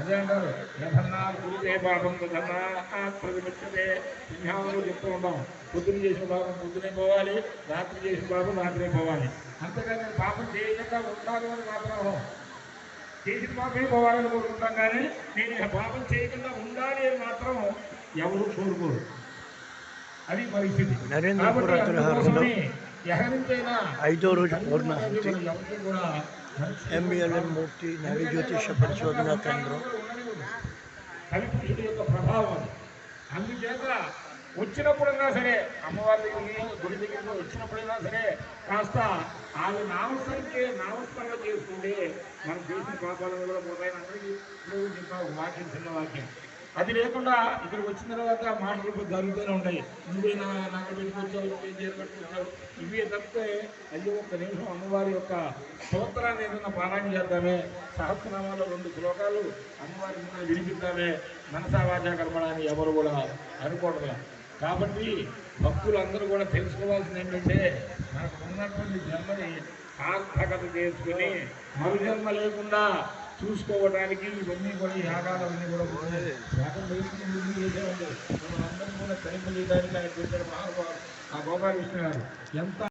అదే అంటారు యథన్నా గురితే పాపం తదన్నా ప్రతిమిచ్చతే సింహాలు చెప్తూ ఉంటాం. పొద్దున చేసిన పాపం పొద్దునే పోవాలి, రాత్రి చేసిన పాపం రాత్రే పోవాలి. అంతేకాని నేను పాపం చేయకుండా ఉంటాను అని మాత్రం చేసిన పాపమే పోవాలని కోరుకుంటాం, కానీ నేను పాపం చేయకుండా ఉండాలి అని మాత్రం ఎవరు కోరుకోరు. అది పరిస్థితి. నరేంద్రపుర అగ్రహారంలో 5వ రోజు పూర్ణాహుతి ఎంబీఎల్ఎన్ మూర్తి నవి జ్యోతిష పరిశోధనా కేంద్రం. కలిపురుషుడి యొక్క ప్రభావం. అందుచేత వచ్చినప్పుడైనా సరే అమ్మవారి దగ్గరికి గుడి దగ్గరికి వచ్చినప్పుడైనా సరే కాస్త ఆమె నామస్మరణ చేసుకుంటే మనం చేసిన పాపాలను కూడా పోతాయని అందరికీ చెప్పావు. వాక్యం చిన్న వాక్యం. అది లేకుండా ఇక్కడికి వచ్చిన తర్వాత మాటలు జరుగుతూనే ఉంటాయి. నువ్వే నాకు పెట్టుకొచ్చావు, నువ్వే చీర కట్టుకొచ్చావు, ఇవే తప్పితే అయ్యో ఒక్క నిమిషం అమ్మవారి యొక్క స్తోత్రాన్ని ఏదైనా పారాయణ చేద్దామే, సహస్రనామాలో 2 శ్లోకాలు అమ్మవారి మీద వినిపిద్దామే, మనసా వాచా కర్మణాన్ని ఎవరు కూడా అనుకోవట్లేదు. కాబట్టి భక్తులందరూ కూడా తెలుసుకోవాల్సింది ఏంటంటే మనకు ఉన్నటువంటి జన్మని సార్థకత చేసుకుని మరుజన్మ లేకుండా చూసుకోవడానికి ఇవన్నీ కూడా యాగాలన్నీ కూడా యాగం చేసేవండి. మనందరం కూడా తనిఖీ చేయడానికి ఆయన చెప్పారు మహానుభావులు ఆ గోపాలకృష్ణ గారు. ఎంత